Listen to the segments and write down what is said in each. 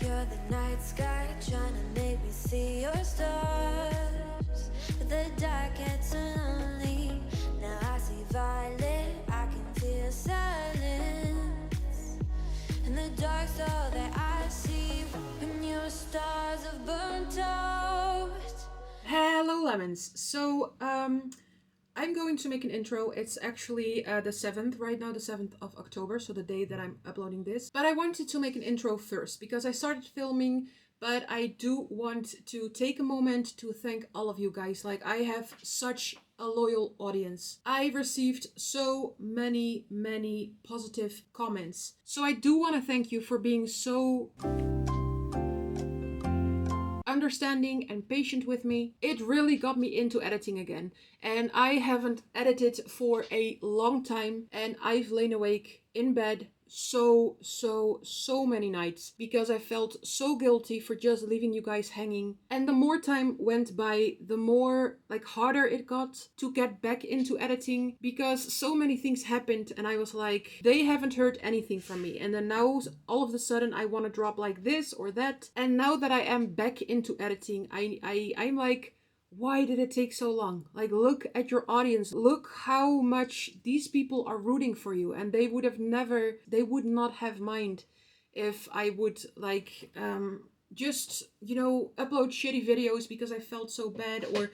You're the night sky trying to make me see your stars, but the dark gets so lonely. Now I see violet, I can feel silence, and the dark's all that I see when your stars have burnt out. Hello lemons. So I'm going to make an intro. It's actually the 7th right now, the 7th of October, so the day that I'm uploading this. But I wanted to make an intro first because I started filming, but I do want to take a moment to thank all of you guys. Like, I have such a loyal audience. I received so many positive comments. So I do want to thank you for being so understanding and patient with me. It really got me into editing again, and I haven't edited for a long time, and I've lain awake in bed so many nights because I felt so guilty for just leaving you guys hanging. And the more time went by, the more harder it got to get back into editing because so many things happened and I was like, they haven't heard anything from me. And then now all of a sudden I want to drop like this or that. And now that I am back into editing, I'm like, why did it take so long? Like, look at your audience. Look how much these people are rooting for you. And they would not have mind if I would just, upload shitty videos because I felt so bad, or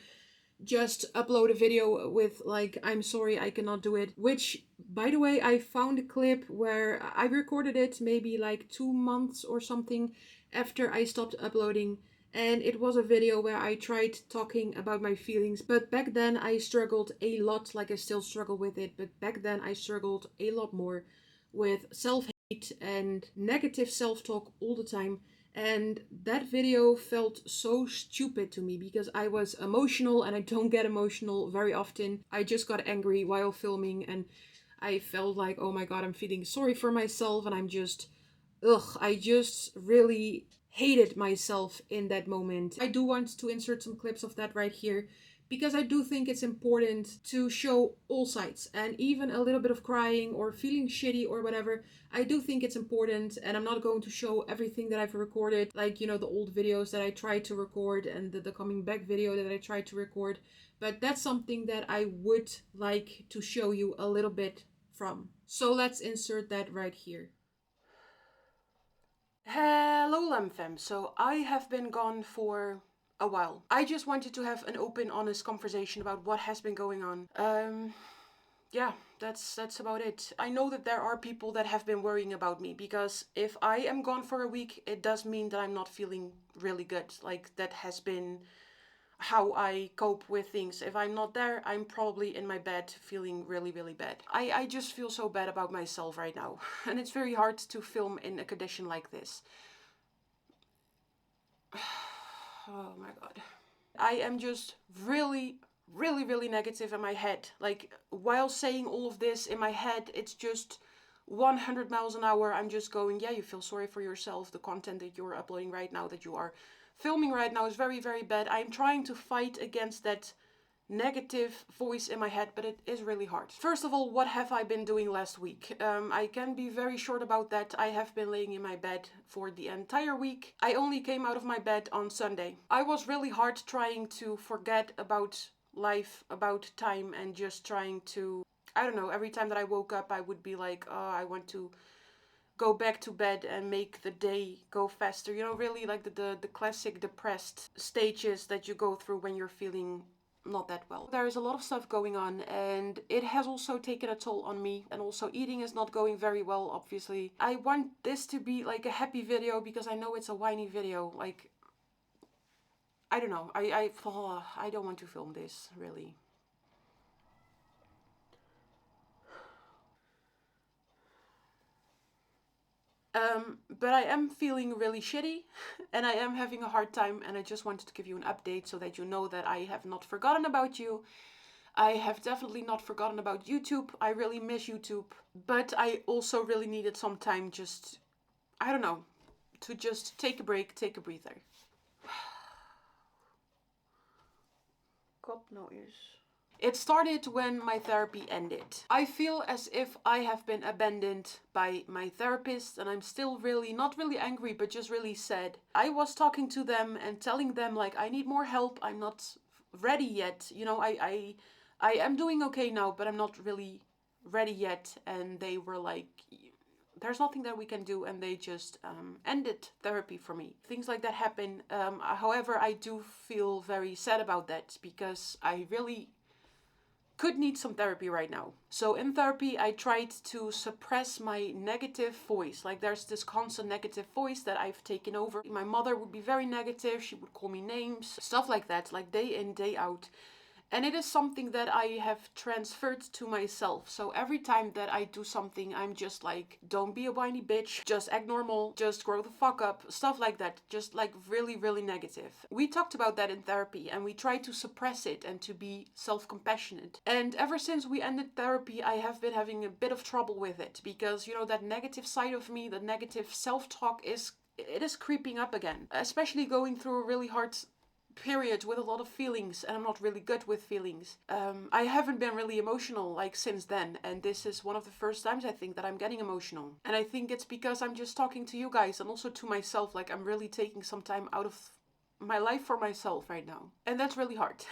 just upload a video with I'm sorry, I cannot do it. Which, by the way, I found a clip where I recorded it maybe 2 months or something after I stopped uploading. And it was a video where I tried talking about my feelings. But back then I struggled a lot, I still struggle with it. But back then I struggled a lot more with self-hate and negative self-talk all the time. And that video felt so stupid to me because I was emotional and I don't get emotional very often. I just got angry while filming and I felt like, oh my god, I'm feeling sorry for myself and I just really hated myself in that moment. I do want to insert some clips of that right here because I do think it's important to show all sides, and even a little bit of crying or feeling shitty or whatever. I do think it's important, and I'm not going to show everything that I've recorded, the old videos that I tried to record and the coming back video that I tried to record, but that's something that I would like to show you a little bit from. So let's insert that right here. Hello Lamfam, so I have been gone for a while. I just wanted to have an open, honest conversation about what has been going on. Yeah, that's about it. I know that there are people that have been worrying about me because if I am gone for a week, it does mean that I'm not feeling really good. That has been how I cope with things. If I'm not there, I'm probably in my bed feeling really bad. I just feel so bad about myself right now. And it's very hard to film in a condition like this. Oh my god. I am just really negative in my head. While saying all of this in my head, it's just 100 miles an hour. I'm just going, yeah, you feel sorry for yourself. The content that you're uploading right now, that you are filming right now, is very bad. I'm trying to fight against that negative voice in my head, but it is really hard. First of all, what have I been doing last week? I can be very short about that. I have been laying in my bed for the entire week. I only came out of my bed on Sunday. I was really hard trying to forget about life, about time, and just trying to, I don't know, every time that I woke up I would be like, oh, I want to go back to bed and make the day go faster. Really the classic depressed stages that you go through when you're feeling not that well. There is a lot of stuff going on and it has also taken a toll on me, and also eating is not going very well, obviously. I want this to be a happy video because I know it's a whiny video. I don't know. I don't want to film this, really. But I am feeling really shitty and I am having a hard time, and I just wanted to give you an update so that you know that I have not forgotten about you. I have definitely not forgotten about YouTube. I really miss YouTube, but I also really needed some time just, I don't know, to just take a break, take a breather. Kopnootjes. It started when my therapy ended. I feel as if I have been abandoned by my therapist, and I'm still really, not really angry, but just really sad. I was talking to them and telling them like, I need more help. I'm not ready yet. You know, I am doing okay now, but I'm not really ready yet. And they were like, there's nothing that we can do, and they just ended therapy for me. Things like that happen. However, I do feel very sad about that because I really could need some therapy right now. So in therapy, I tried to suppress my negative voice. Like there's this constant negative voice that I've taken over. My mother would be very negative. She would call me names, stuff like that, like day in, day out. And it is something that I have transferred to myself. So every time that I do something, I'm just like, don't be a whiny bitch. Just act normal. Just grow the fuck up. Stuff like that. Just like really, really negative. We talked about that in therapy and we tried to suppress it and to be self-compassionate. And ever since we ended therapy, I have been having a bit of trouble with it because, you know, that negative side of me, the negative self-talk is creeping up again. Especially going through a really hard period with a lot of feelings, and I'm not really good with feelings. I haven't been really emotional like since then, and this is one of the first times I think that I'm getting emotional. And I think it's because I'm just talking to you guys and also to myself, like I'm really taking some time out of my life for myself right now. And that's really hard.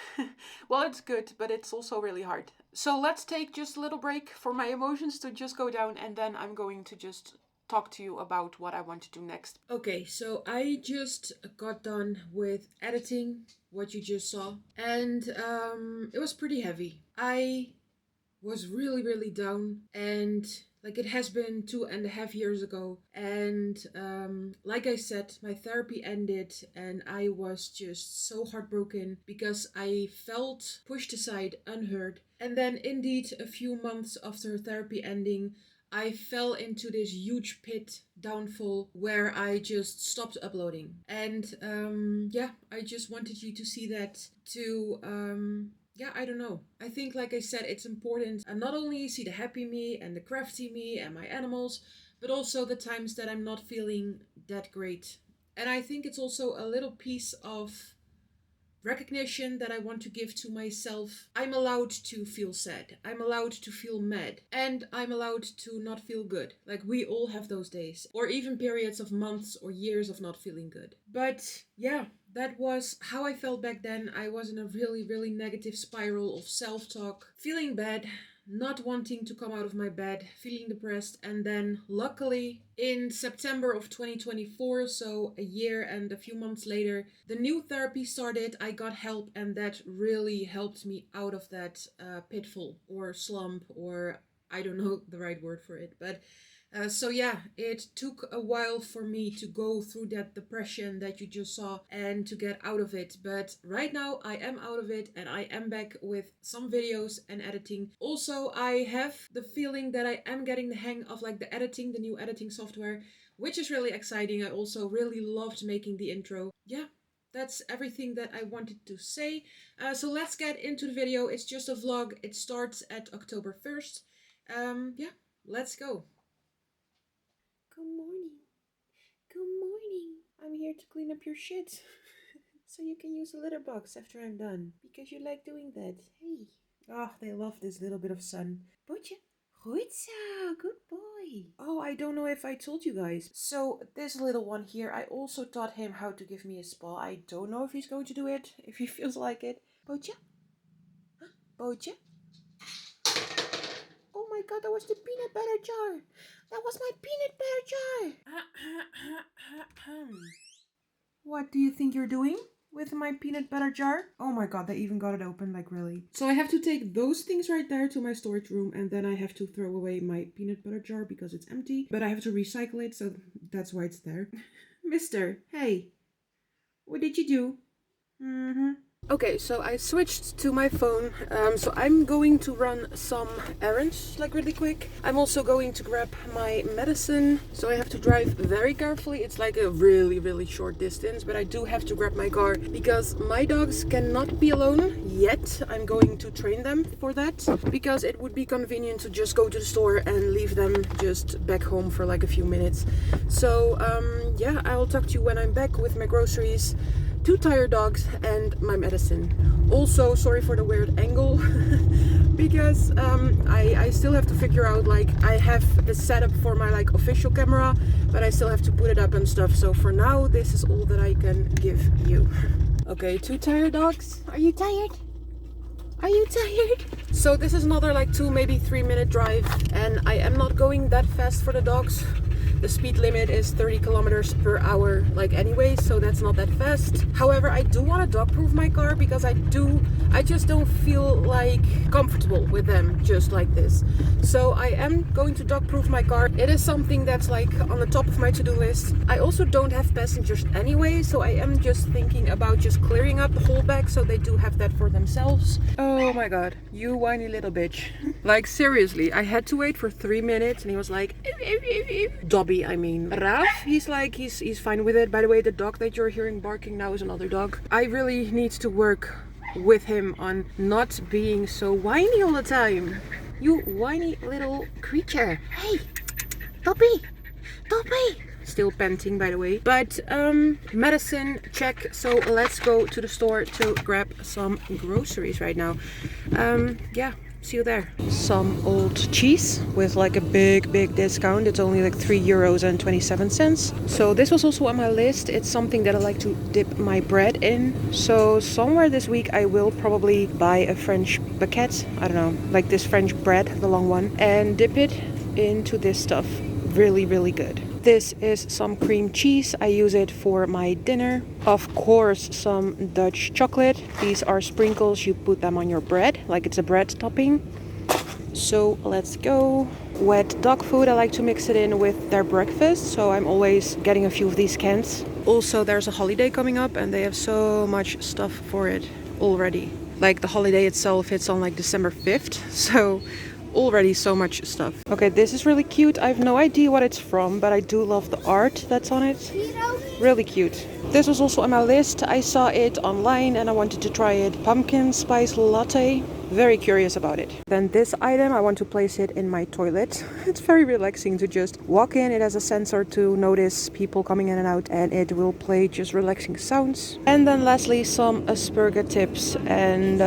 Well, it's good, but it's also really hard. So let's take just a little break for my emotions to just go down, and then I'm going to just talk to you about what I want to do next. Okay, so I just got done with editing what you just saw, and it was pretty heavy. I was really, really down, and like it has been 2.5 years ago, and like I said, my therapy ended and I was just so heartbroken because I felt pushed aside, unheard. And then indeed, a few months after therapy ending, I fell into this huge pit downfall where I just stopped uploading. And yeah, I just wanted you to see that to yeah, I don't know. I think, like I said, it's important and not only see the happy me and the crafty me and my animals, but also the times that I'm not feeling that great. And I think it's also a little piece of recognition that I want to give to myself. I'm allowed to feel sad. I'm allowed to feel mad. And I'm allowed to not feel good. Like we all have those days. Or even periods of months or years of not feeling good. But yeah, that was how I felt back then. I was in a really, really negative spiral of self-talk, feeling bad, not wanting to come out of my bed, feeling depressed. And then luckily in September of 2024, so a year and a few months later, the new therapy started. I got help, and that really helped me out of that pitfall or slump, or I don't know the right word for it. But so yeah, it took a while for me to go through that depression that you just saw and to get out of it. But right now I am out of it and I am back with some videos and editing. Also, I have the feeling that I am getting the hang of like the editing, the new editing software, which is really exciting. I also really loved making the intro. Yeah, that's everything that I wanted to say. So let's get into the video. It's just a vlog. It starts at October 1st. Yeah, let's go. Good morning. Good morning. I'm here to clean up your shit. So you can use a litter box after I'm done. Because you like doing that. Hey. Oh, they love this little bit of sun. Bootje. Goed zo. Good boy. Oh, I don't know if I told you guys. So this little one here, I also taught him how to give me a spa. I don't know if he's going to do it. If he feels like it. Bootje. Huh? Bootje. Oh my god, that was the peanut butter jar. That was my peanut butter jar. What do you think you're doing with my peanut butter jar? Oh my god, they even got it open, like really. So I have to take those things right there to my storage room, and then I have to throw away my peanut butter jar because it's empty. But I have to recycle it, so that's why it's there. Mister, hey, what did you do? Mm-hmm. Okay, so I switched to my phone. So I'm going to run some errands, like really quick. I'm also going to grab my medicine. So I have to drive very carefully. It's like a really, really short distance, but I do have to grab my car because my dogs cannot be alone yet. I'm going to train them for that because it would be convenient to just go to the store and leave them just back home for like a few minutes. So yeah, I'll talk to you when I'm back with my groceries, 2 tired dogs, and my medicine. Also, sorry for the weird angle because I still have to figure out, like, I have the setup for my like official camera, but I still have to put it up and stuff. So for now, this is all that I can give you. Okay, 2 tired dogs. Are you tired? Are you tired? So this is another like 2, maybe 3 minute drive, and I am not going that fast for the dogs. The speed limit is 30 kilometers per hour, like anyway, so that's not that fast. However, I do want to dog-proof my car because I just don't feel like comfortable with them just like this. So I am going to dog-proof my car. It is something that's like on the top of my to-do list. I also don't have passengers anyway, so I am just thinking about just clearing up the whole back so they do have that for themselves. Oh my god, you whiny little bitch. Like seriously, I had to wait for 3 minutes and he was like Dobby, I mean. Ralph, he's fine with it. By the way, the dog that you're hearing barking now is another dog. I really need to work with him on not being so whiny all the time. You whiny little creature. Hey, Dobby, Dobby. Still panting, by the way. But medicine check. So let's go to the store to grab some groceries right now. Yeah. See you there. Some old cheese with like a big discount. It's only like €3.27. So this was also on my list. It's something that I like to dip my bread in. So somewhere this week I will probably buy a French baguette. I don't know, like this French bread, the long one, and dip it into this stuff. Really, really good. This is some cream cheese. I use it for my dinner. Of course, some Dutch chocolate. These are sprinkles. You put them on your bread, like it's a bread topping. So let's go. Wet dog food. I like to mix it in with their breakfast. So I'm always getting a few of these cans. Also, there's a holiday coming up and they have so much stuff for it already. Like the holiday itself, it's on like December 5th. So already so much stuff. Okay, this is really cute. I have no idea what it's from, but I do love the art that's on it. Really cute. This was also on my list. I saw it online and I wanted to try it. Pumpkin spice latte. Very curious about it. Then this item, I want to place it in my toilet. It's very relaxing to just walk in. It has a sensor to notice people coming in and out, and it will play just relaxing sounds. And then lastly, some Asperger tips. And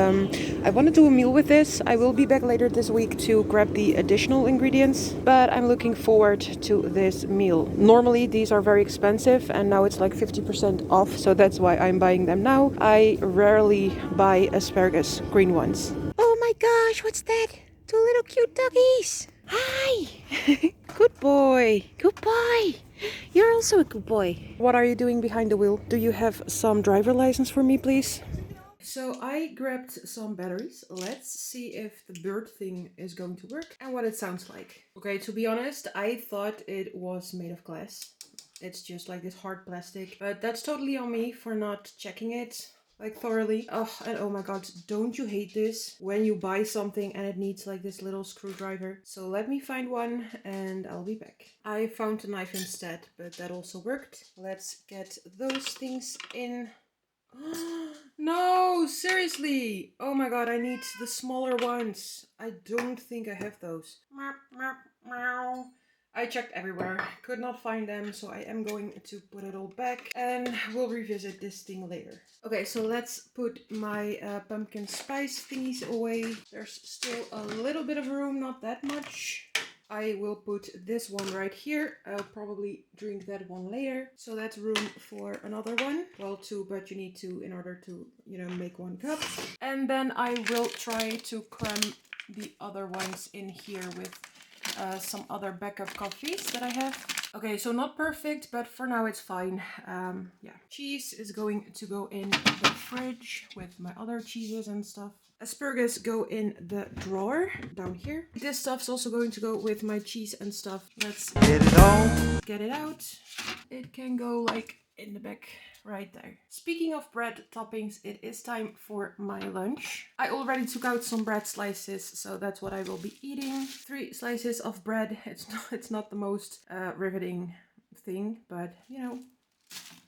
I want to do a meal with this. I will be back later this week to grab the additional ingredients, but I'm looking forward to this meal. Normally these are very expensive and now it's like 50% off, so that's why I'm buying them now. I rarely buy asparagus, green ones. Oh my gosh, what's that? 2 little cute doggies. Hi. Good boy. Good boy. You're also a good boy. What are you doing behind the wheel? Do you have some driver license for me, please? So I grabbed some batteries. Let's see if the bird thing is going to work and what it sounds like. Okay, to be honest, I thought it was made of glass. It's just like this hard plastic, but that's totally on me for not checking it like thoroughly. Oh, and oh my god, don't you hate this when you buy something and it needs like this little screwdriver? So let me find one and I'll be back. I found a knife instead, but that also worked. Let's get those things in. No, seriously. Oh my god, I need the smaller ones. I don't think I have those. I checked everywhere, could not find them, so I am going to put it all back and we'll revisit this thing later. Okay, so let's put my pumpkin spice thingies away. There's still a little bit of room, not that much. I will put this one right here. I'll probably drink that one later. So that's room for another one. Well, 2, but you need 2 in order to, you know, make 1 cup. And then I will try to cram the other ones in here with some other backup coffees that I have. Okay, so not perfect, but for now it's fine. Yeah, cheese is going to go in the fridge with my other cheeses and stuff. Asparagus go in the drawer down here. This stuff's also going to go with my cheese and stuff. Let's get it out. It can go like in the back right there. Speaking of bread toppings, it is time for my lunch. I already took out some bread slices, so that's what I will be eating. 3 slices of bread. It's not the most riveting thing, but you know,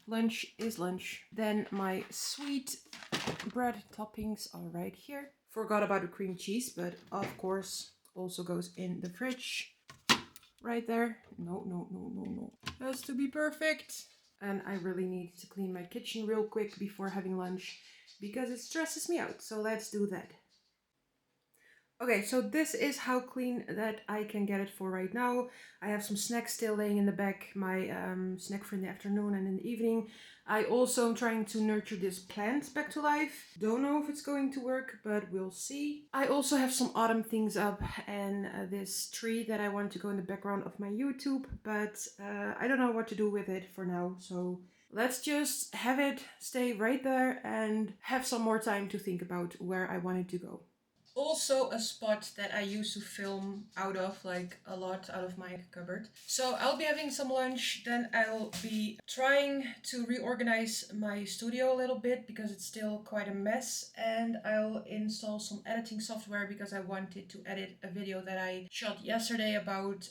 lunch is lunch. Then my sweet bread toppings are right here. Forgot about the cream cheese, but of course also goes in the fridge. Right there. No. Has to be perfect. And I really need to clean my kitchen real quick before having lunch because it stresses me out. So let's do that. Okay, so this is how clean that I can get it for right now. I have some snacks still laying in the back, my snack for in the afternoon and in the evening. I also am trying to nurture this plant back to life. Don't know if it's going to work, but we'll see. I also have some autumn things up and this tree that I want to go in the background of my YouTube, but I don't know what to do with it for now, so let's just have it stay right there and have some more time to think about where I want it to go. Also a spot that I used to film out of, like a lot out of my cupboard. So I'll be having some lunch, then I'll be trying to reorganize my studio a little bit because it's still quite a mess, and I'll install some editing software because I wanted to edit a video that I shot yesterday about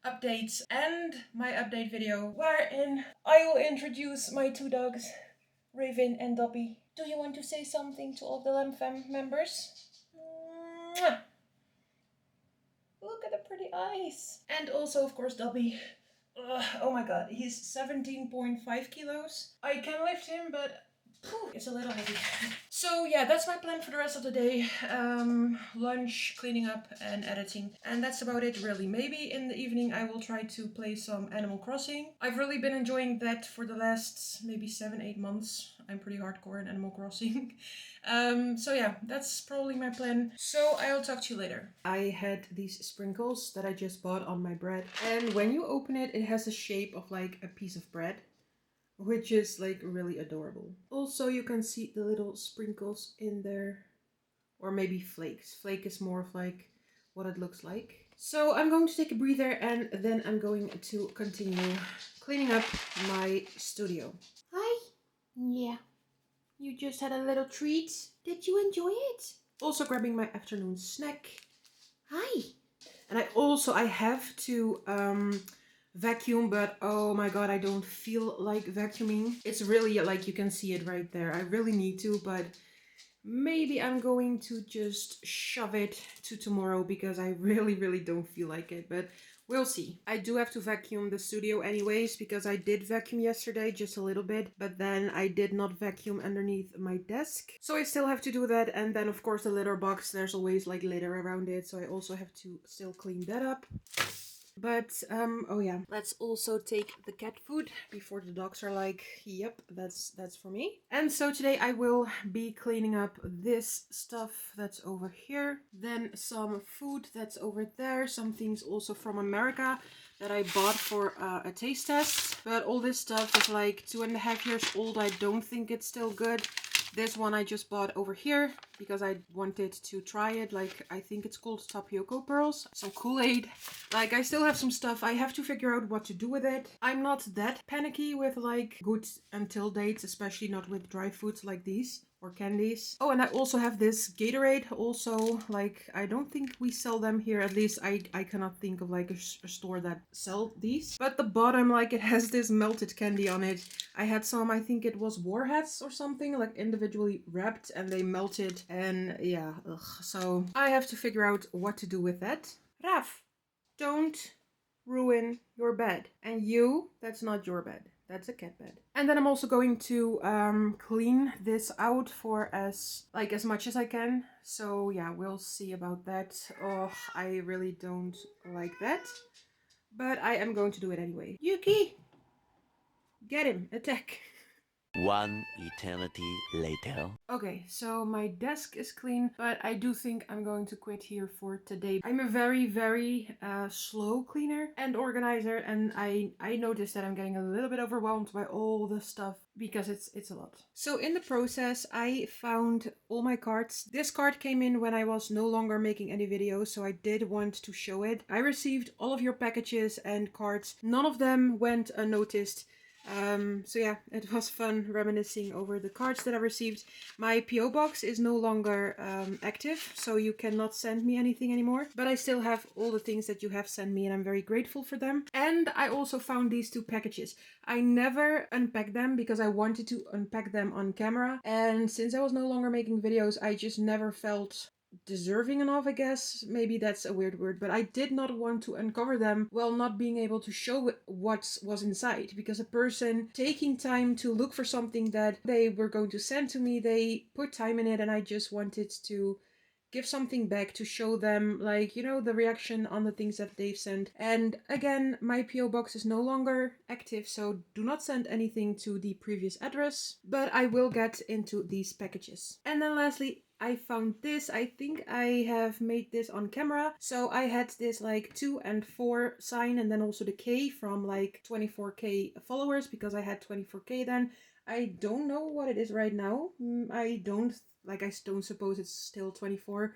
updates, and my update video wherein I will introduce my 2 dogs, Raven and Dobby. Do you want to say something to all the Lamb Fam members? Mwah. Look at the pretty eyes. And also, of course, Dobby. Oh my god, he's 17.5 kilos. I can lift him, but it's a little heavy. So yeah, that's my plan for the rest of the day. Lunch, cleaning up and editing. And that's about it really. Maybe in the evening I will try to play some Animal Crossing. I've really been enjoying that for the last maybe 7-8 months. I'm pretty hardcore in Animal Crossing. So yeah, that's probably my plan. So I'll talk to you later. I had these sprinkles that I just bought on my bread. And when you open it, it has the shape of like a piece of bread, which is like really adorable. Also, you can see the little sprinkles in there, or maybe flakes. Flake is more of like what it looks like. So I'm going to take a breather and then I'm going to continue cleaning up my studio. Hi. Yeah. You just had a little treat. Did you enjoy it? Also grabbing my afternoon snack. Hi. And I have to vacuum, but oh my god, I don't feel like vacuuming. It's really like, you can see it right there. I really need to, but maybe I'm going to just shove it to tomorrow because I really don't feel like it, but we'll see. I do have to vacuum the studio anyways because I did vacuum yesterday just a little bit, but then I did not vacuum underneath my desk. So I still have to do that, and then of course the litter box, there's always like litter around it, so I also have to still clean that up. But, oh yeah, let's also take the cat food before the dogs are like, yep, that's for me. And so today I will be cleaning up this stuff that's over here. Then some food that's over there. Some things also from America that I bought for a taste test. But all this stuff is like 2.5 years old. I don't think it's still good. This one I just bought over here because I wanted to try it. Like, I think it's called tapioca pearls. Some Kool-Aid. Like, I still have some stuff. I have to figure out what to do with it. I'm not that panicky with like good until dates, especially not with dry foods like these or candies. Oh, and I also have this Gatorade. Also, like, I don't think we sell them here. At least I cannot think of like a store that sell these. But the bottom, like, it has this melted candy on it. I had some, I think it was Warheads or something, like individually wrapped, and they melted, and yeah, ugh. So I have to figure out what to do with that. Raf, don't ruin your bed. And you, that's not your bed. That's a cat bed. And then I'm also going to clean this out for as much as I can. So yeah, we'll see about that. Oh, I really don't like that. But I am going to do it anyway. Yuki! Get him! Attack! One eternity later. Okay, so my desk is clean, but I do think I'm going to quit here for today. I'm a very slow cleaner and organizer, and I noticed that I'm getting a little bit overwhelmed by all the stuff because it's a lot. So in the process, I found all my cards. This card came in when I was no longer making any videos, so I did want to show it. I received all of your packages and cards. None of them went unnoticed. So yeah, it was fun reminiscing over the cards that I received. My PO box is no longer active, so you cannot send me anything anymore. But I still have all the things that you have sent me, and I'm very grateful for them. And I also found these 2 packages. I never unpacked them because I wanted to unpack them on camera. And since I was no longer making videos, I just never felt deserving enough, I guess. Maybe that's a weird word, but I did not want to uncover them while not being able to show what was inside, because a person taking time to look for something that they were going to send to me, they put time in it, and I just wanted to give something back to show them, like, you know, the reaction on the things that they've sent. And again, my PO box is no longer active, so do not send anything to the previous address, but I will get into these packages. And then lastly, I found this. I think I have made this on camera. So I had this like 2 and 4 sign, and then also the K from like 24K followers, because I had 24K then. I don't know what it is right now. I don't suppose it's still 24.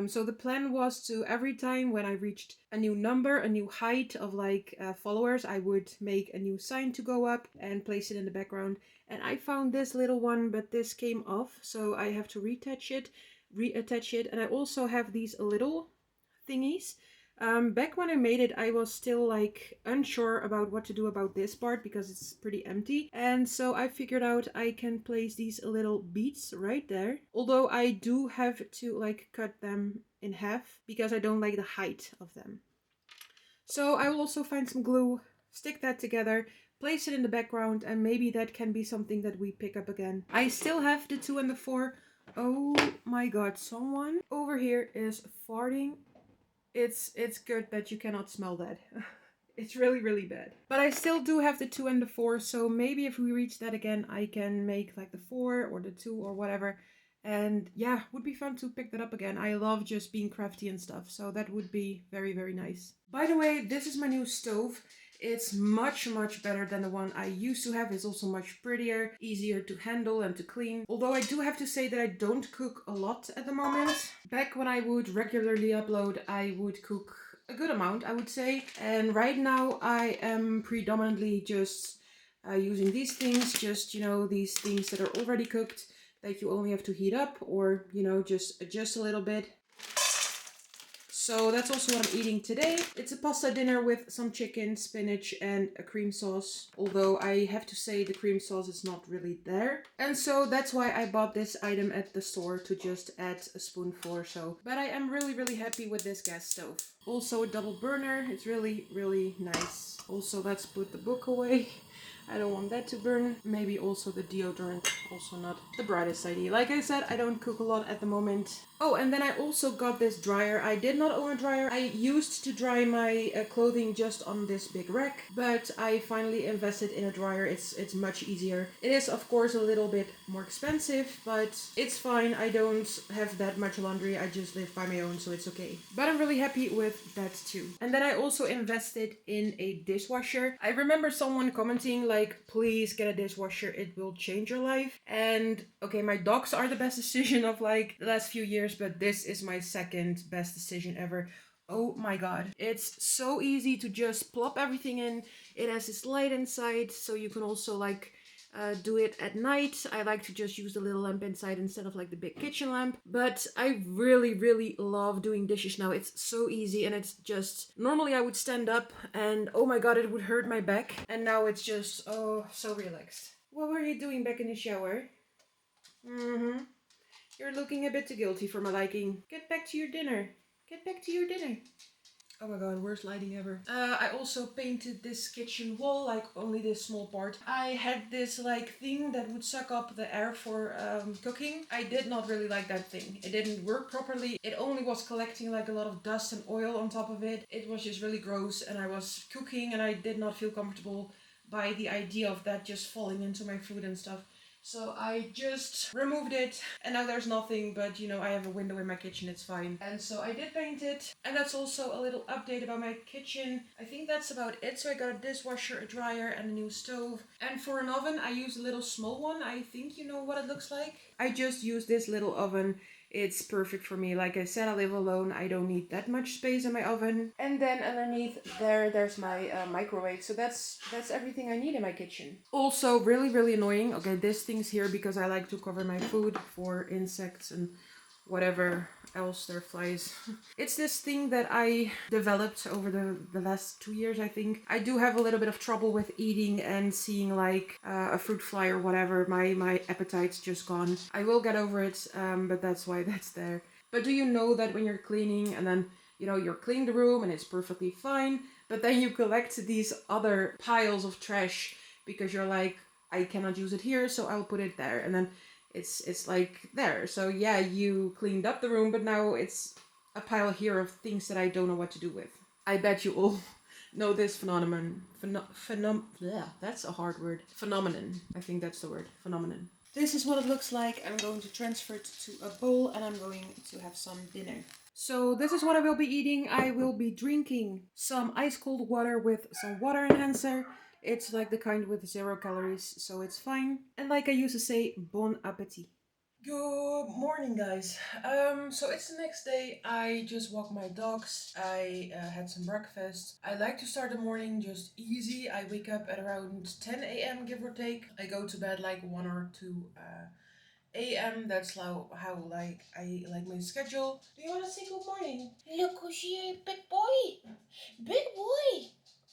So the plan was to, every time when I reached a new number, a new height of like followers, I would make a new sign to go up and place it in the background. And I found this little one, but this came off, so I have to reattach it. And I also have these little thingies. Back when I made it, I was still like unsure about what to do about this part because it's pretty empty. And so I figured out I can place these little beads right there. Although I do have to like cut them in half because I don't like the height of them. So I will also find some glue, stick that together, place it in the background, and maybe that can be something that we pick up again. I still have the 2 and the 4. Oh my god, someone over here is farting. It's good that you cannot smell that. It's really, really bad. But I still do have the 2 and the 4, so maybe if we reach that again, I can make like the 4 or the 2 or whatever. And yeah, would be fun to pick that up again. I love just being crafty and stuff, so that would be very, very nice. By the way, this is my new stove. It's much, much better than the one I used to have. It's also much prettier, easier to handle and to clean. Although I do have to say that I don't cook a lot at the moment. Back when I would regularly upload, I would cook a good amount, I would say. And right now I am predominantly just using these things, just, you know, these things that are already cooked, that you only have to heat up or, you know, just adjust a little bit. So that's also what I'm eating today. It's a pasta dinner with some chicken, spinach, and a cream sauce. Although I have to say the cream sauce is not really there. And so that's why I bought this item at the store, to just add a spoonful or so. But I am really, really happy with this gas stove. Also a double burner. It's really, really nice. Also, let's put the book away. I don't want that to burn. Maybe also the deodorant, also not the brightest idea. Like I said, I don't cook a lot at the moment. Oh, and then I also got this dryer. I did not own a dryer. I used to dry my clothing just on this big rack, but I finally invested in a dryer. It's much easier. It is, of course, a little bit more expensive, but it's fine. I don't have that much laundry. I just live by my own, so it's okay. But I'm really happy with that too. And then I also invested in a dishwasher. I remember someone commenting like, please get a dishwasher, it will change your life. And okay, my dogs are the best decision of like the last few years, but this is my second best decision ever. Oh my god, it's so easy to just plop everything in. It has this light inside, so you can also like do it at night. I like to just use the little lamp inside instead of like the big kitchen lamp. But I really, really love doing dishes now. It's so easy, and it's just, normally I would stand up and oh my god, it would hurt my back. And now it's just, oh, so relaxed. What were you doing back in the shower? You're looking a bit too guilty for my liking. Get back to your dinner. Get back to your dinner. Oh my god, worst lighting ever. I also painted this kitchen wall, like only this small part. I had this like thing that would suck up the air for cooking. I did not really like that thing. It didn't work properly. It only was collecting like a lot of dust and oil on top of it. It was just really gross, and I was cooking and I did not feel comfortable by the idea of that just falling into my food and stuff. So I just removed it, and now there's nothing, but you know, I have a window in my kitchen, it's fine. And so I did paint it, and that's also a little update about my kitchen. I think that's about it. So I got a dishwasher, a dryer, and a new stove. And for an oven, I use a little small one. I think you know what it looks like. I just use this little oven. It's perfect for me. Like I said, I live alone. I don't need that much space in my oven. And then underneath there's my microwave. So that's everything I need in my kitchen. Also, really, really annoying. Okay, this thing's here because I like to cover my food for insects and whatever else there flies. It's this thing that I developed over the last 2 years, I think. I do have a little bit of trouble with eating and seeing like a fruit fly or whatever. My appetite's just gone. I will get over it, but that's why that's there. But do you know that when you're cleaning and then, you know, you're cleaning the room and it's perfectly fine, but then you collect these other piles of trash because you're like, I cannot use it here, so I'll put it there. And then it's like there. So yeah, you cleaned up the room, but now it's a pile here of things that I don't know what to do with. I bet you all know this phenomenon. That's a hard word. Phenomenon. I think that's the word. Phenomenon. This is what it looks like. I'm going to transfer it to a bowl and I'm going to have some dinner. So this is what I will be eating. I will be drinking some ice cold water with some water enhancer. It's like the kind with 0 calories, so it's fine. And like I used to say, bon appetit. Good morning, guys. So it's the next day. I just walked my dogs. I had some breakfast. I like to start the morning just easy. I wake up at around 10 a.m. give or take. I go to bed like 1 or 2 a.m. That's how like I like my schedule. Do you want to say good morning? Look who's here, big boy. Big boy.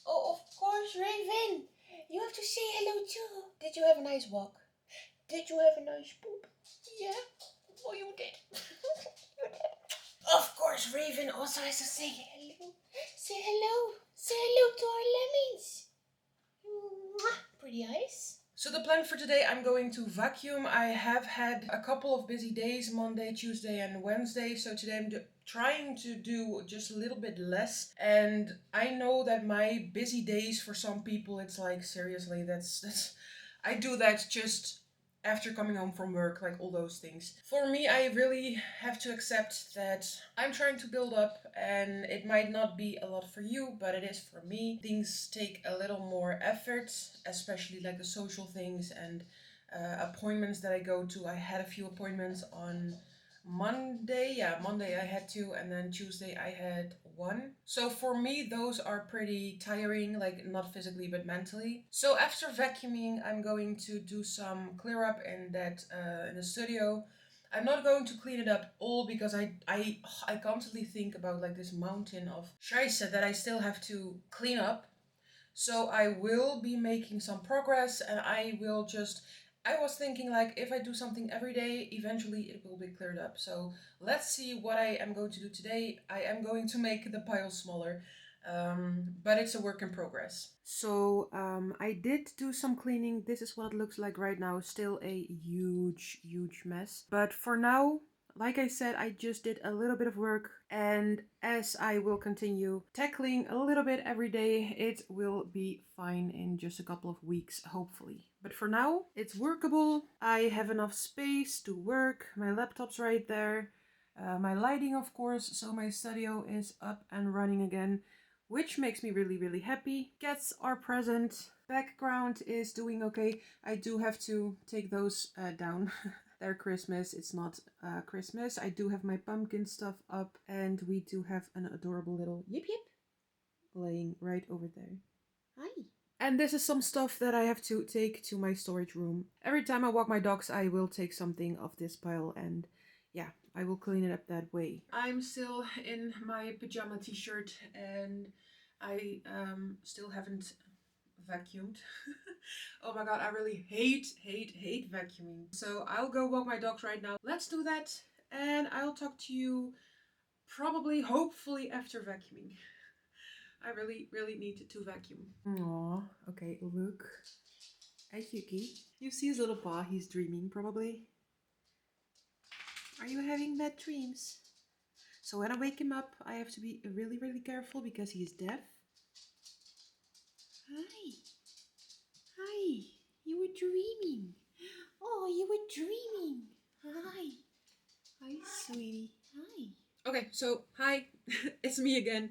Oh, of course, Raven. You have to say hello too. Did you have a nice walk? Did you have a nice poop? Yeah? Oh, you did. You did. Of course, Raven also has to say hello. Say hello. Say hello to our lemmings. Mwah. Pretty eyes. So the plan for today, I'm going to vacuum. I have had a couple of busy days, Monday, Tuesday and Wednesday. So today I'm trying to do just a little bit less. And I know that my busy days for some people, it's like, seriously, that's I do that just after coming home from work, like all those things. For me, I really have to accept that I'm trying to build up and it might not be a lot for you, but it is for me. Things take a little more effort, especially like the social things and appointments that I go to. I had a few appointments on Monday. Yeah, Monday I had 2 and then Tuesday I had 1. So for me, those are pretty tiring, like not physically but mentally. So after vacuuming, I'm going to do some clear up in the studio. I'm not going to clean it up all because I constantly think about like this mountain of scheisse that I still have to clean up. So I will be making some progress and I was thinking like if I do something every day, eventually it will be cleared up. So let's see what I am going to do today. I am going to make the pile smaller, but it's a work in progress. So I did do some cleaning. This is what it looks like right now. Still a huge mess. But for now, like I said, I just did a little bit of work, and as I will continue tackling a little bit every day, it will be fine in just a couple of weeks, hopefully. But for now, it's workable. I have enough space to work. My laptop's right there. My lighting, of course, so my studio is up and running again, which makes me really happy. Cats are present. Background is doing okay. I do have to take those down. They're Christmas. It's not Christmas. I do have my pumpkin stuff up, and we do have an adorable little yip laying right over there. Hi. And this is some stuff that I have to take to my storage room. Every time I walk my dogs, I will take something off this pile, and yeah, I will clean it up that way. I'm still in my pajama t-shirt, and I still haven't vacuumed. Oh my god, I really hate vacuuming. So I'll go walk my dogs right now. Let's do that, and I'll talk to you probably, hopefully, after vacuuming. I really need to vacuum. Aw, okay, look at Yuki. You see his little paw, he's dreaming probably. Are you having bad dreams? So when I wake him up, I have to be really careful because he is deaf. Hi. Hi. You were dreaming. Oh, you were dreaming. Hi. Hi, sweetie. Hi. Okay, so hi, it's me again.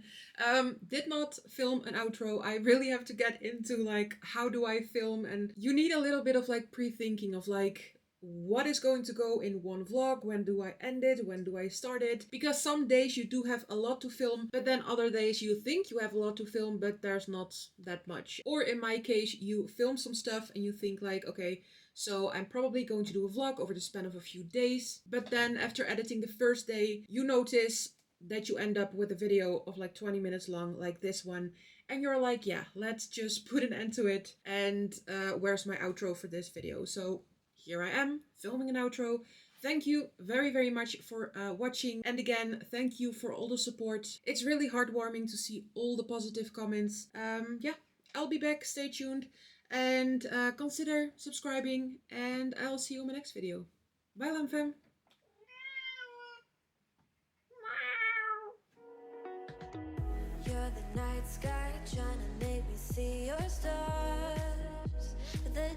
Did not film an outro. I really have to get into like, how do I film? And you need a little bit of like pre-thinking of like, what is going to go in one vlog, when do I end it, when do I start it, because some days you do have a lot to film, but then other days you think you have a lot to film, but there's not that much. Or in my case, you film some stuff and you think like, okay, so I'm probably going to do a vlog over the span of a few days, but then after editing the first day, you notice that you end up with a video of like 20 minutes long, like this one, and you're like, yeah, let's just put an end to it, and where's my outro for this video? So here I am, filming an outro. Thank you very, very much for watching. And again, thank you for all the support. It's really heartwarming to see all the positive comments. Yeah, I'll be back. Stay tuned. And consider subscribing. And I'll see you in my next video. Bye, Lamfam. You're the night sky trying to make me see your stars. But the